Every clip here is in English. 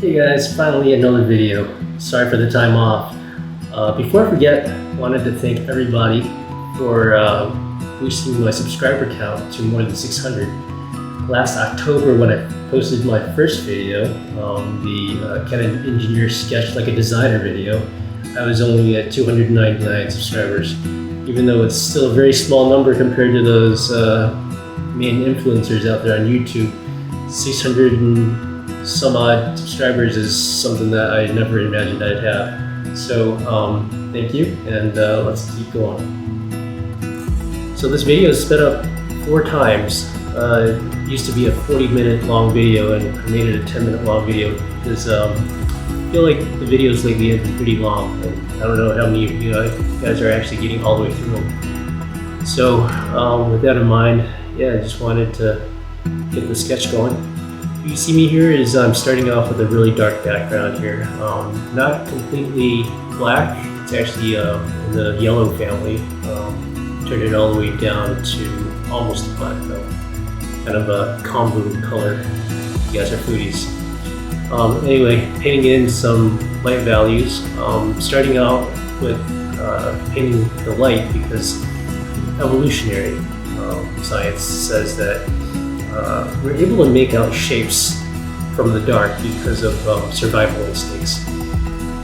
Hey guys, finally another video. Sorry for the time off. Before I forget, I wanted to thank everybody for boosting my subscriber count to more than 600. Last October when I posted my first video, Can an Engineer Sketch Like a Designer video, I was only at 299 subscribers. Even though it's still a very small number compared to those main influencers out there on YouTube, 600 and some odd subscribers is something that I never imagined I'd have. So thank you, and let's keep going. So this video is sped up 4 times. It used to be a 40-minute long video, and I made it a 10-minute long video because I feel like the videos lately have been pretty long, and I don't know how many of you guys are actually getting all the way through them. So with that in mind, yeah, I just wanted to get the sketch going. You see me here is I'm starting off with a really dark background here. Not completely black, it's actually in the yellow family. Turned it all the way down to almost black though. Kind of a combo color. You guys are foodies. Anyway, painting in some light values. Starting out with painting the light because evolutionary science says that we're able to make out shapes from the dark because of survival instincts.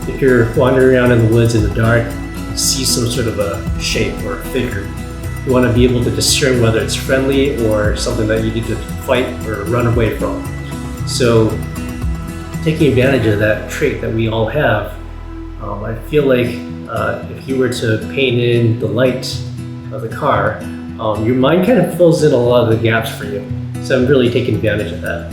If you're wandering around in the woods in the dark, you see some sort of a shape or a figure. You want to be able to discern whether it's friendly or something that you need to fight or run away from. So, taking advantage of that trait that we all have, I feel like if you were to paint in the light of the car, your mind kind of fills in a lot of the gaps for you. So I'm really taking advantage of that.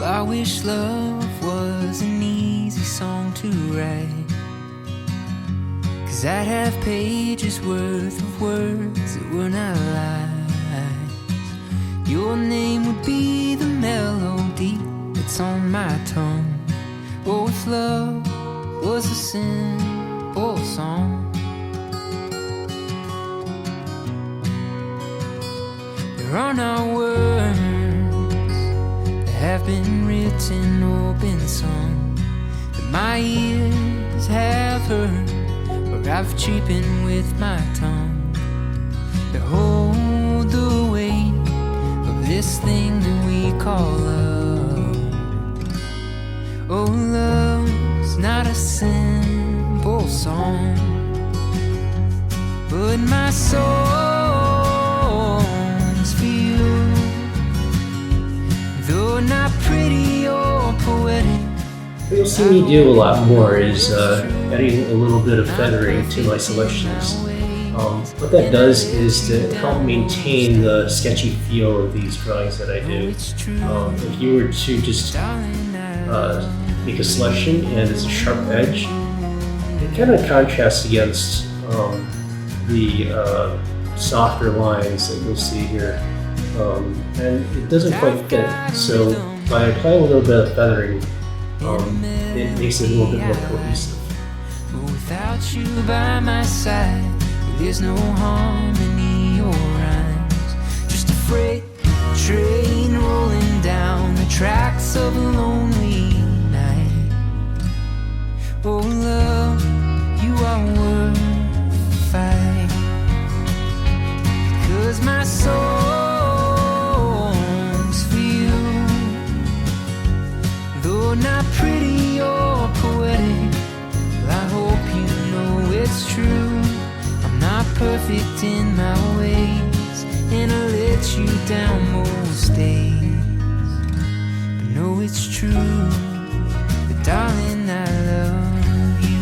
I wish love was an easy song to write, 'cause I'd have pages worth of words that were not lies. Your name would be the melody that's on my tongue. Oh, if love was a simple song. There are not words have been written or been sung that my ears have heard, or I've cheapened with my tongue, to hold the weight of this thing that we call love. Oh, love's not a simple song, but my songs for you, though not pretty or poetic. What you'll see me do a lot more is adding a little bit of feathering to my selections. What that does is to help maintain the sketchy feel of these drawings that I do. If you were to just make a selection and it's a sharp edge, it kind of contrasts against the softer lines that you'll see here. And it doesn't quite fit, so by applying a little bit of feathering, it makes it a little bit more cohesive. Without you by my side, there's no harmony or rhymes, just a freight train rolling down the tracks of a lonely night. Oh love, you are worth the fight, 'cause my soul not pretty or poetic, I hope you know it's true. I'm not perfect in my ways, and I let you down most days, but know it's true, but darling, I love you.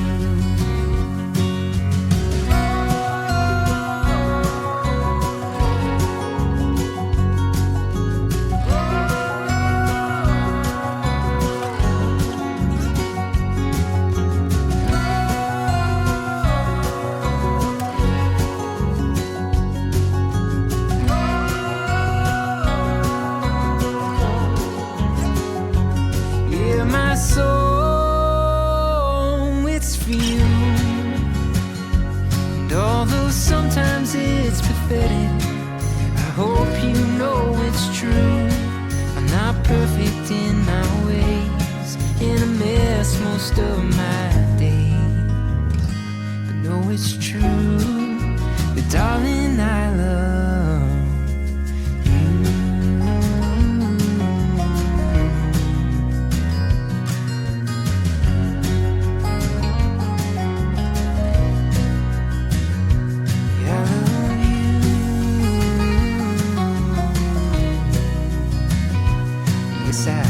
yes I do.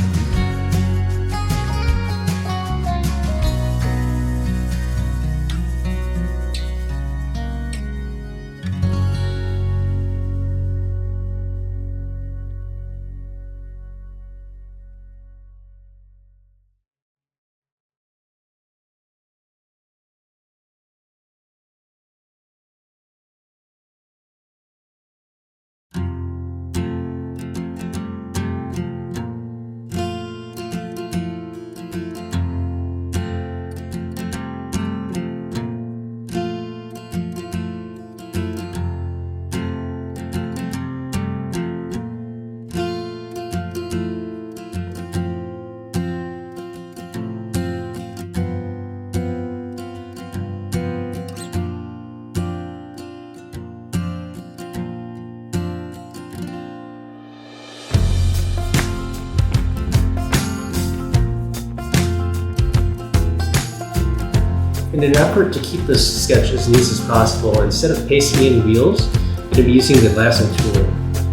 In an effort to keep this sketch as loose as possible, instead of pasting in wheels, I'm going to be using the lasso tool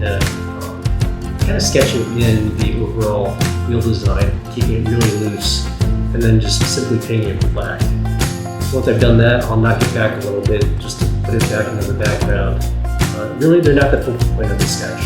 and kind of sketching in the overall wheel design, keeping it really loose, and then just specifically painting it black. Once I've done that, I'll knock it back a little bit just to put it back into the background. Really, they're not the focal point of the sketch.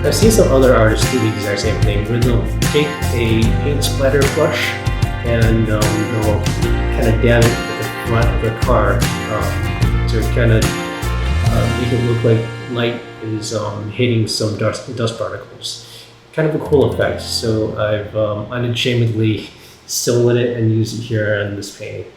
I've seen some other artists do the exact same thing, where they'll take a paint splatter brush and they'll kind of dab it at the front of the car to kind of make it look like light is hitting some dust particles. Kind of a cool effect, so I've unashamedly stolen it and used it here on this painting.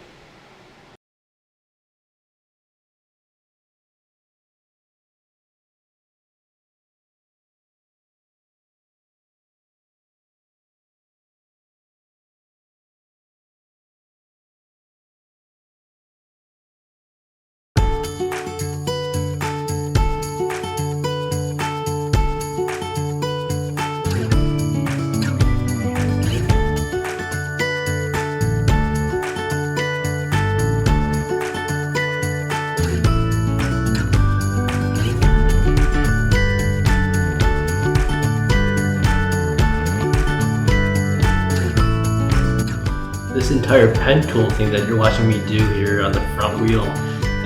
This entire pen tool thing that you're watching me do here on the front wheel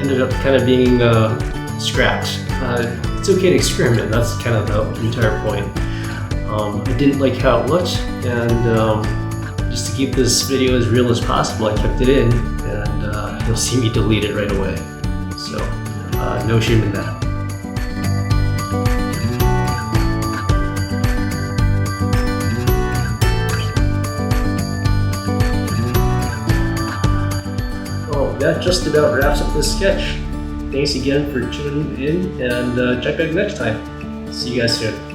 ended up kind of being scrapped. It's okay to experiment, that's kind of the entire point. I didn't like how it looked, and just to keep this video as real as possible, I kept it in, and you'll see me delete it right away. So, no shame in that. That just about wraps up this sketch. Thanks again for tuning in, and check back next time. See you guys soon.